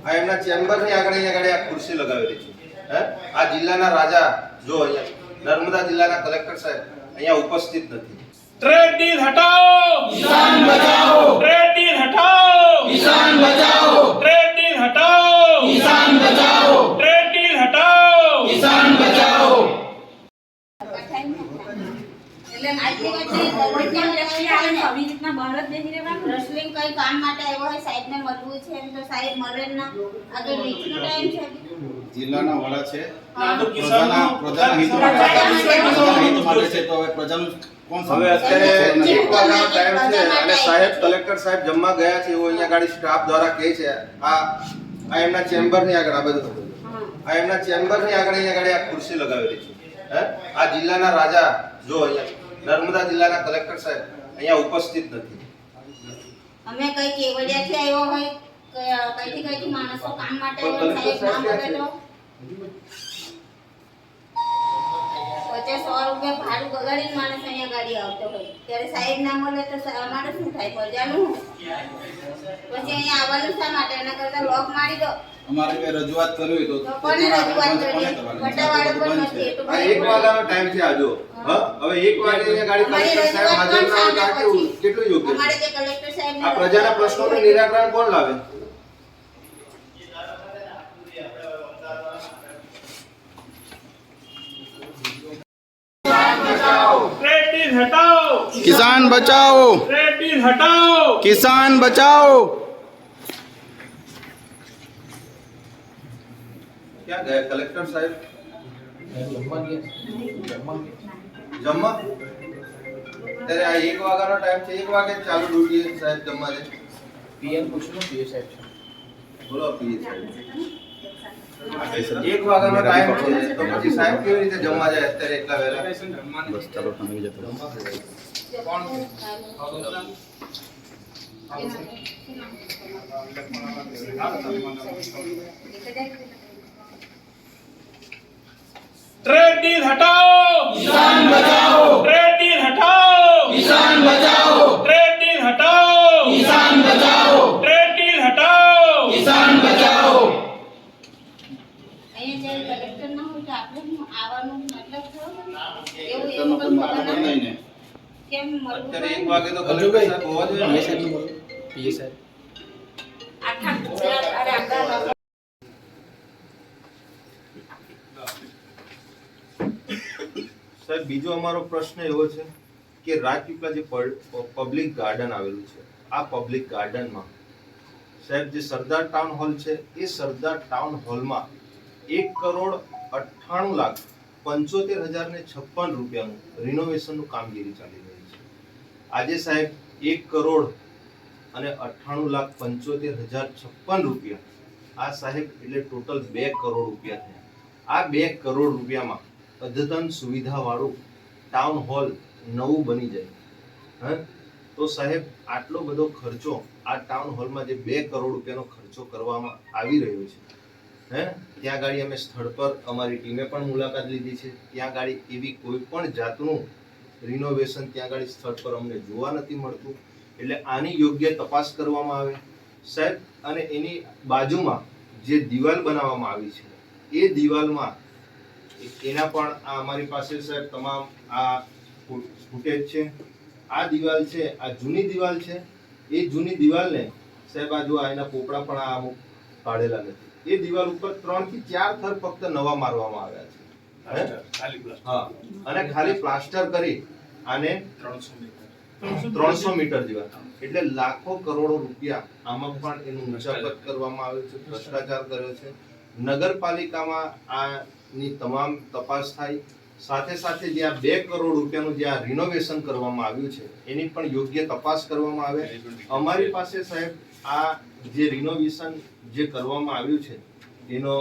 આ એમના ચેમ્બરની આગળ આ ખુરશી લગાવેલી છે. હે આ જિલ્લાના રાજા જો અહીંયા નર્મદા જિલ્લાના કલેક્ટર સાહેબ અહીંયા ઉપસ્થિત નથી. ट्रेड डील हटाओ, किसान बचाओ, ट्रेड डील हटाओ, किसान बचाओ, ट्रेड डील हटाओ, किसान बचाओ, ट्रेड डील हटाओ, किसान बचाओ। એટલે આજની વચ્ચે ગવર્મેન્ટ લક્ષી આવે ને આવી રીતના ભારત દેખી રહેવાનું રસલિંગ કઈ કામ માટે આવ્યો હોય સાહેબને મળવું છે એમ તો સાહેબ મળે ના આગળ રીચનો ટાઈમ છે જિલ્લાના વડા છે ના તો કિસાનનો પ્રજાના હિત માટે છે તો હવે પ્રજાનું કોણ હવે અત્યારે 1 વાગ્યાનો ટાઈમ છે અને સાહેબ કલેક્ટર સાહેબ જમવા ગયા છે એવું અહીંયા ગાડી સ્ટાફ દ્વારા કહે છે. આ એમના ચેમ્બરની આગળ આ બધું આ એમના ચેમ્બરની આગળ અહીંયા ગાડી આ ખુરશી લગાવેલી છે. હે આ જિલ્લાના રાજા જો અહીંયા નર્મદા જિલ્લાના કલેક્ટર સાહેબ અહીંયા ઉપસ્થિત નથી. અમે કઈ કેવડિયાથી આવ્યો હોય કઈથી માણસો કામ માટે આવ્યો સાહેબ ના મળે તો 50-100 રૂપિયા ભાડું બગાડીને માણસ અહીંયા ગાડી આવતો હોય ત્યારે સાહેબ ના મળે તો અમારે શું થાય પ્રજાનું પછી અહીંયા આવવાનું શા માટે એના કરતા લોક મારી દો અમારે કઈ રજૂઆત કરવી તો કોને રજૂઆત કરવી વટાવાળો પણ નથી એટલું આ 1 વાગ્યાનો ટાઈમ છે આજો. હવે 1 વાગે અહીંયા ગાડી કલેક્ટર સાહેબ હાજર ના હોય તો આ કેટલું યોગ્ય અમારે છે? જે કલેક્ટર સાહેબ આ પ્રજાના પ્રશ્નોનું નિરાકરણ કોણ લાવે? ट्रेड डील हटाओ, किसान बचाओ, ट्रेड डील हटाओ, किसान बचाओ। ક્યાં ગયા કલેક્ટર સાહેબ? જમવા ત્યારે આ 1 વાગ્યાનો ટાઈમ છે. 1 વાગે ચાલુ ડ્યુટી સાહેબ જમવા છે. પીએમ પૂછો પીએ સાહેબ છે બોલો પીએ સાહેબ 1 વાગ્યાનો ટાઈમ છે તો પછી સાહેબ કેવી રીતે જમવા જાય અત્યારે એટલા વહેલા? બસ ચાલો તમે જતો ट्रेड डील हटाओ, किसान बचाओ, ट्रेड डील हटाओ, किसान बचाओ, ट्रेड डील हटाओ, किसान बचाओ, ट्रेड डील हटाओ, किसान बचाओ। અહીંયા જે કલેક્ટર ના હોય તો આપણે આવવાનું મતલબ થયો એવું તનો કોઈ એવું મારા પણ નહીં ને કેમ મળવું અત્યારે 1 વાગે તો કલેક્ટર સાહેબ હોવા જોઈએ ને. પીએ સાહેબ આખા ગુજરાત અરે આપણા સાહેબ બીજો અમારો પ્રશ્ન એવો છે કે રાજપીપળા જે પબ્લિક ગાર્ડન આવેલું છે આ પબ્લિક ગાર્ડનમાં સાહેબ જે સરદાર ટાઉન હોલ છે એ સરદાર ટાઉન હોલમાં 1,98,75,056 રૂપિયાનું રિનોવેશનનું કામગીરી ચાલી રહી છે. આજે સાહેબ 1,98,75,056 રૂપિયા આ સાહેબ એટલે ટોટલ 2 કરોડ રૂપિયા થયા. આ 2 કરોડ રૂપિયામાં અદ્યતન સુવિધા વાળું ટાઉન હોલ નવું બની જાય તો સાહેબ આટલો બધો ખર્ચો આ ટાઉન હોલમાં જે 2 કરોડ રૂપિયાનો ખર્ચો કરવામાં આવી રહ્યો છે ત્યાં ગાડી અમે સ્થળ પર અમારી ટીમે પણ મુલાકાત લીધી છે. ત્યાં ગાડી એવી કોઈ પણ જાતનું રિનોવેશન ત્યાં ગાડી સ્થળ પર અમને જોવા નથી મળતું. એટલે આની યોગ્ય તપાસ કરવામાં આવે સાહેબ. અને એની બાજુમાં જે દિવાલ બનાવવામાં આવી છે એ દિવાલમાં એના પણ આ અમારી પાસે સાહેબ તમામ આ ફૂટેજ છે. આ દિવાલ છે આ જૂની દિવાલ છે. એ જૂની દિવાલને સાહેબ આ જો એના પોપડા પણ આ અમુક પાડેલા નથી. એ દિવાલ ઉપર 3 થી 4 થર ફક્ત નવા મારવામાં આવ્યા છે હા અને ખાલી પ્લાસ્ટર કરી આને 300 મીટર જેવા એટલે લાખો કરોડો રૂપિયા આમાં પણ એનું ઉચાપત કરવામાં આવ્યો છે. ભ્રષ્ટાચાર કર્યો છે. નગરપાલિકામાં આની તમામ તપાસ થાય. સાથે સાથે જે આ 2 કરોડ રૂપિયાનું જે આ રિનોવેશન કરવામાં આવ્યું છે એની પણ યોગ્ય તપાસ કરવામાં આવે. અમારી પાસે સાહેબ આ જે રિનોવેશન જે કરવામાં આવ્યું છે એનો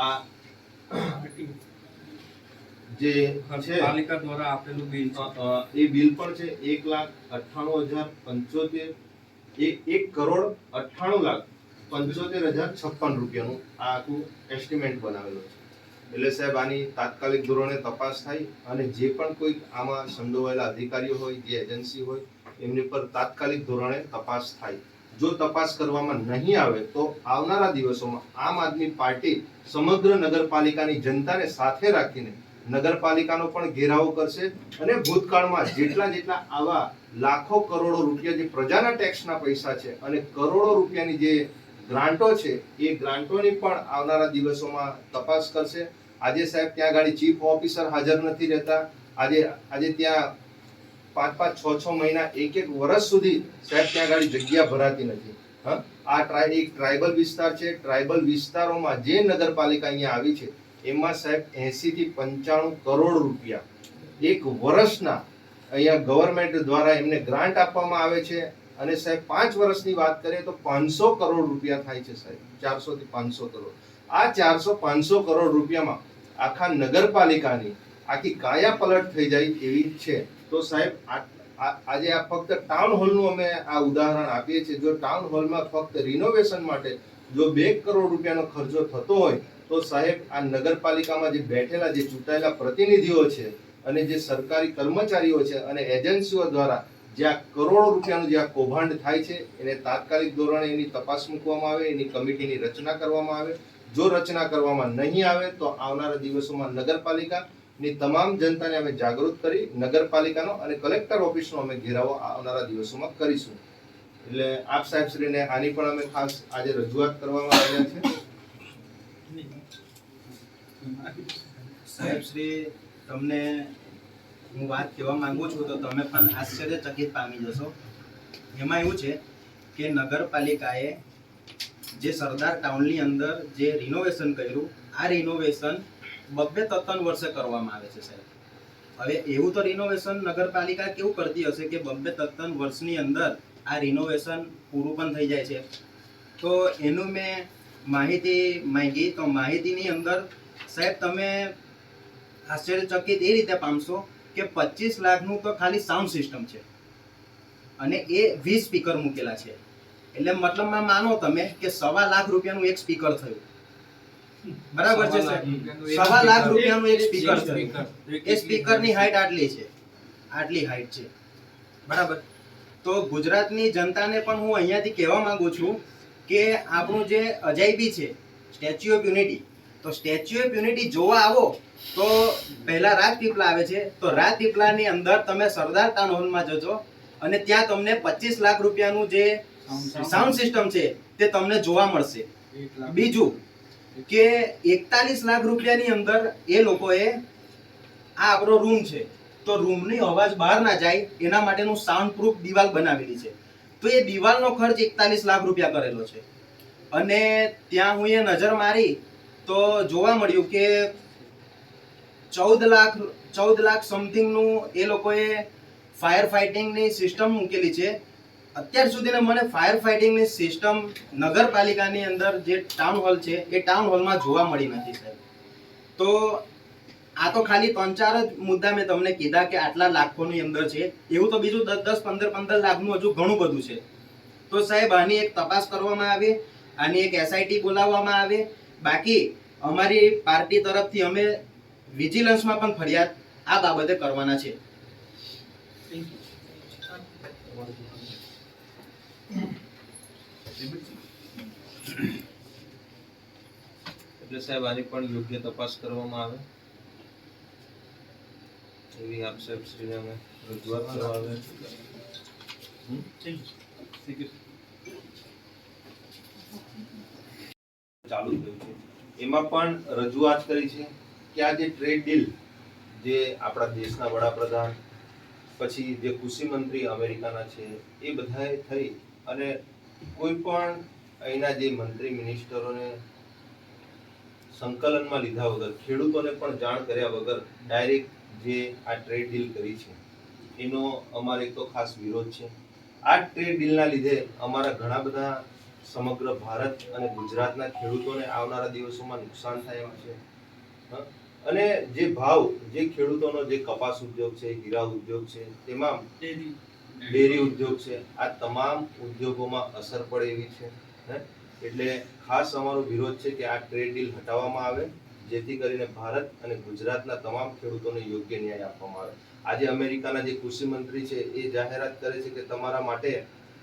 આ જે છે પાલિકા દ્વારા આપેલું બિલ એ બિલ પણ છે 1,98,075 1,98,75,056 રૂપિયાનું આ આખું એસ્ટિમેટ બનાવેલું છે. એટલે સાહેબ આની તાત્કાલિક ધોરણે તપાસ થાય અને જે પણ કોઈ આમાં સંડોવાયેલા અધિકારીઓ હોય જે એજન્સી હોય એમની પર તાત્કાલિક ધોરણે તપાસ થાય. જો તપાસ કરવામાં નહીં આવે તો આવનારા દિવસોમાં આમ આદમી પાર્ટી સમગ્ર નગરપાલિકાની જનતાને સાથે રાખીને નગરપાલિકાનો પણ ઘેરાવો કરશે અને ભૂતકાળમાં જેટલા આવા લાખો કરોડો રૂપિયા જે પ્રજાના ટેક્સના પૈસા છે અને કરોડો રૂપિયાની જે ગ્રાન્ટો છે એ ગ્રાન્ટોની પણ આવનારા દિવસોમાં તપાસ કરશે. આજે સાહેબ ત્યાં ગાડી ચીફ ઓફિસર હાજર નથી રહેતા. આજે ત્યાં 5-6 મહિના એક વર્ષ સુધી સાહેબ ત્યાં ગાડી જગ્યા ભરાતી નથી. આ એક ટ્રાઇબલ વિસ્તાર છે. ટ્રાઇબલ વિસ્તારોમાં જે નગરપાલિકા અહીંયા આવી છે એમાં સાહેબ 80 થી 95 કરોડ રૂપિયા એક વર્ષના અહીંયા ગવર્મેન્ટ દ્વારા એમને ગ્રાન્ટ આપવામાં આવે છે. અને સાહેબ 5 વર્ષની વાત કરીએ તો 500 કરોડ રૂપિયા થાય છે સાહેબ. 400 થી 500 કરોડ. આ 400-500 કરોડ રૂપિયામાં આખા નગરપાલિકાની આખી કાયા પલટ થઈ જાય એવી છે. તો સાહેબ આજે આ ફક્ત ટાઉન હોલનું અમે આ ઉદાહરણ આપીએ છીએ. જો ટાઉન હોલમાં ફક્ત રિનોવેશન માટે જો 2 કરોડ રૂપિયાનો ખર્ચો થતો હોય તો સાહેબ આ નગરપાલિકામાં જે બેઠેલા જે ચૂંટાયેલા પ્રતિનિધિઓ છે અને જે સરકારી કર્મચારીઓ છે અને એજન્સીઓ દ્વારા જે આ કરોડો રૂપિયાનું જે આ કૌભાંડ થાય છે એને તાત્કાલિક ધોરણે એની તપાસ મૂકવામાં આવે, એની કમિટીની રચના કરવામાં આવે. જો રચના કરવામાં નહીં આવે તો આવનારા દિવસોમાં નગરપાલિકાની તમામ જનતાને અમે જાગૃત કરી નગરપાલિકાનો અને કલેક્ટર ઓફિસનો અમે ઘેરાવો આવનારા દિવસોમાં કરીશું. એટલે આપ સાહેબશ્રીને આની પણ અમે ખાસ આજે રજૂઆત કરવામાં આવ્યા છે. સાહેબશ્રી, તમને હું વાત કહેવા માંગુ છું તો તમે પણ આશ્ચર્યચકિત પામી જશો. એમાં એવું છે કે નગરપાલિકાએ જે સરદાર ટાઉનની અંદર જે રિનોવેશન કર્યું, આ રિનોવેશન 2-3 વર્ષે કરવામાં આવે છે સાહેબ. હવે એવું તો રિનોવેશન નગરપાલિકા કેવું કરતી હશે કે 2-3 વર્ષની અંદર આ રિનોવેશન પૂરું પણ થઈ જાય છે. તો એનું મેં માહિતી માંગી તો માહિતીની અંદર સાહેબ તમે આશ્ચર્યચકિત એ રીતે પામશો કે 25 લાખનું તો ખાલી સાઉન્ડ સિસ્ટમ છે અને એ 20 સ્પીકર મૂકેલા છે. એટલે મતલબમાં માનો તમે કે 1.25 લાખ રૂપિયાનું એક સ્પીકર થયું. બરાબર છે સાહેબ? 1.25 લાખ રૂપિયાનું એક સ્પીકર થયું. એ સ્પીકરની હાઈટ આટલી હાઈટ છે. બરાબર. તો ગુજરાતની જનતાને પણ હું અહીંયાથી કહેવા માંગુ છું કે આપણું જે અજાયબી છે સ્ટેચ્યુ ઓફ યુનિટી, તો સ્ટેચ્યુ ઓફ યુનિટી જોવા આવો તો પહેલા રાજપીપળા આવે છે. તો રાજપીપળાની અંદર તમે સરદાર ટાઉન હોલમાં જજો અને ત્યાં તમને 25 લાખ રૂપિયાનું જે સાઉન્ડ સિસ્ટમ છે તે તમને જોવા મળશે. બીજું કે 41 લાખ રૂપિયાની અંદર એ લોકોએ આ આપણો રૂમ છે તો રૂમની અવાજ બહાર ના જાય એના માટેનું સાઉન્ડ પ્રૂફ દિવાલ બનાવેલી છે. તો એ દિવાલનો ખર્ચ 41 લાખ રૂપિયા કરેલો છે. અને ત્યાં હું એ નજર મારી તો જોવા મળ્યું કે 14 લાખ સમથિંગનું એ લોકોએ ફાયર ફાઇટિંગની સિસ્ટમ મૂકેલી છે. અત્યાર સુધીને મને ફાયર ફાઇટિંગની સિસ્ટમ નગરપાલિકાની અંદર જે ટાઉન હોલ છે એ ટાઉન હોલમાં જોવા મળી નથી સાહેબ. તો આ તો ખાલી 3-4 જ મુદ્દા મેં તમને કીધા કે આટલા લાખોની અંદર છે. એવું તો બીજું 10-15 લાખનું હજુ ઘણું બધું છે. તો સાહેબ આની એક તપાસ કરવામાં આવે, આની એક SIT બોલાવવામાં આવે. બાકી અમારી પાર્ટી તરફથી અમે વિજિલન્સમાં પણ ફરિયાદ આ બાબતે કરવાના છે. એટલે સાહેબ આની પણ યોગ્ય તપાસ કરવામાં આવે એવી આપ સાહેબ શ્રીને અમે રજૂઆત કરવા આવે. ચાલુ થયું છે એમાં પણ રજૂઆત કરી છે કે આ જે ટ્રેડ ડીલ જે આપણા દેશના વડાપ્રધાન પછી જે કૃષિ મંત્રી અમેરિકાના છે એ બધાએ થઈ અને કોઈ પણ અહીંના જે મંત્રી મિનિસ્ટરોને સંકલનમાં લીધા વગર, ખેડૂતોને પણ જાણ કર્યા વગર ડાયરેક્ટ જે આ ટ્રેડ ડીલ કરી છે એનો અમારે તો ખાસ વિરોધ છે. આ ટ્રેડ ડીલના લીધે અમારા ઘણા બધા સમગ્ર ભારત અને ગુજરાતના ખેડૂતોને આવનારા દિવસોમાં નુકસાન થાય એમ છે. અને જે ભાવ જે ખેડૂતોનો જે કપાસ ઉદ્યોગ છે, હીરા ઉદ્યોગ છે, તેમાં ડેરી ઉદ્યોગ છે, આ તમામ ઉદ્યોગોમાં અસર પડે એવી છે. એટલે ખાસ અમારો વિરોધ છે કે આ ટ્રેડ ડીલ હટાવવામાં આવે જેથી કરીને ભારત અને ગુજરાતના તમામ ખેડૂતોને યોગ્ય ન્યાય આપવામાં આવે. આજે અમેરિકાના જે કૃષિ મંત્રી છે એ જાહેરાત કરે છે કે તમારા માટે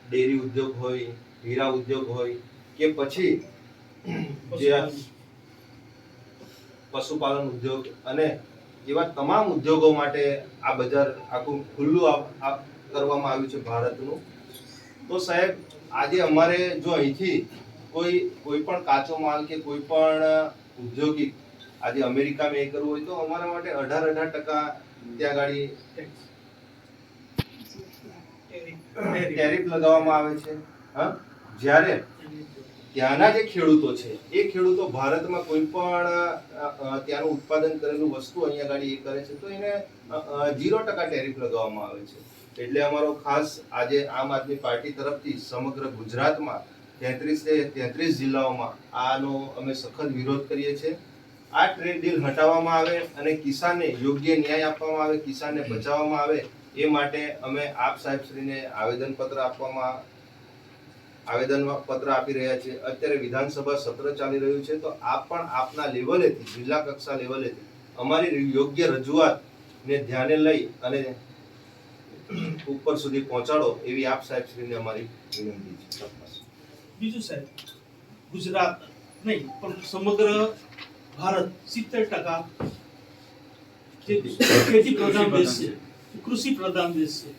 ડેરી ઉદ્યોગ હોય હીરા ઉદ્યોગ હોય કે પછી જે આ પશુપાલન ઉદ્યોગ અને એવા તમામ ઉદ્યોગો માટે આ બજાર આખું ખુલ્લું કરવામાં આવ્યું છે ભારતનું. તો સાહેબ આજે અમારે જો અહીંથી કોઈ પણ કાચો માલ કે કોઈ પણ ઉદ્યોગિક આજે અમેરિકામાં એ કરવું હોય તો અમારા માટે 18% ત્યાં ગાડી ટેરિફ લગાવવામાં આવે છે. હા, જ્યારે ત્યાંના જે ખેડૂતો છે એ ખેડૂતો ભારતમાં કોઈ પણ ત્યાંનું ઉત્પાદન કરેલું વસ્તુ અહીંયા ગાડી એ કરે છે તો એને 0% ટેરિફ લગાવવામાં આવે છે. એટલે અમારો ખાસ આજે આમ આદમી પાર્ટી તરફથી સમગ્ર ગુજરાતમાં 33 જિલ્લાઓમાં આનો અમે સખત વિરોધ કરીએ છીએ. આ ટ્રેડ ડીલ હટાવવામાં આવે અને કિસાનને યોગ્ય ન્યાય આપવામાં આવે, કિસાનને બચાવવામાં આવે એ માટે અમે આપ સાહેબશ્રીને આવેદનપત્ર આપી રહ્યા છીએ. અત્યારે વિધાનસભા સત્ર ચાલી રહ્યું છે તો આપ પણ આપના લેવલેથી, જિલ્લા કક્ષા લેવલેથી અમારી યોગ્ય રજૂઆતને ધ્યાને લઈ અને ઉપર સુધી પહોંચાડો એવી આપ સાહેબશ્રીને અમારી વિનંતી છે. બીજું સાહેબ, ગુજરાત નહીં પણ સમગ્ર ભારત 70% જે ખેતી પ્રધાન દેશ છે, કૃષિ પ્રધાન દેશ છે.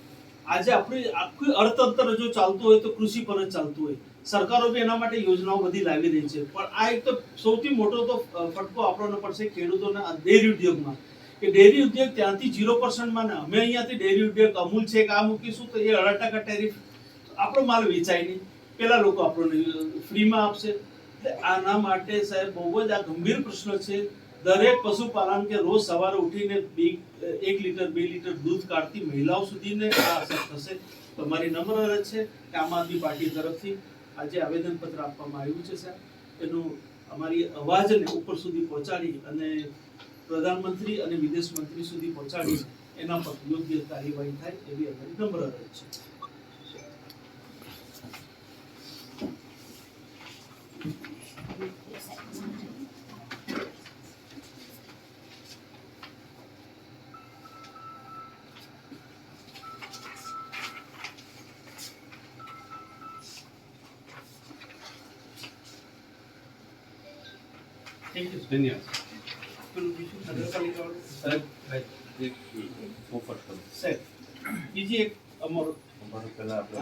આજે આપણે આખું અર્થતંત્ર જો ચાલતું હોય તો કૃષિ પર જ ચાલતું હોય. સરકારો બી એના માટે યોજનાઓ બધી લાવી રહી છે. પણ આ એક તો સૌથી મોટો તો ફટકો આપણને પડશે ખેડૂતોના ડેરી ઉદ્યોગમાં, કે ડેરી ઉદ્યોગ ત્યાંથી 0% માં ને અમે અહીંયાથી ડેરી ઉદ્યોગ અમૂલ છે કે આ મૂકીશું તો એ 18% ટેરિફ, આપણો માલ વેચાય નહીં, પેલા લોકો આપણને ફ્રીમાં આપશે. એટલે આના માટે સાહેબ બહુ જ આ ગંભીર પ્રશ્ન છે. દરેક પશુપાલન કે રોજ સવારે ઉઠીને 1 લીટર 2 લીટર દૂધ કાઢતી મહિલાઓ સુધીને આ અસર થશે. તો મારી નમ્ર અરજ છે કે આમ આદમી પાર્ટી તરફથી આજે આવેદનપત્ર આપવામાં આવ્યું છે સાહેબ, એનું અમારી અવાજને ઉપર સુધી પહોંચાડી અને પ્રધાનમંત્રી અને વિદેશ મંત્રી સુધી પહોંચાડી એના પર યોગ્ય કાર્યવાહી થાય એવી અમારી નમ્ર અરજ છે. Thank you. ધન્યવાદ. પેલું બીજું નગરપાલિકાવાળું સાહેબ, બીજી એક અમારો પહેલા આપણે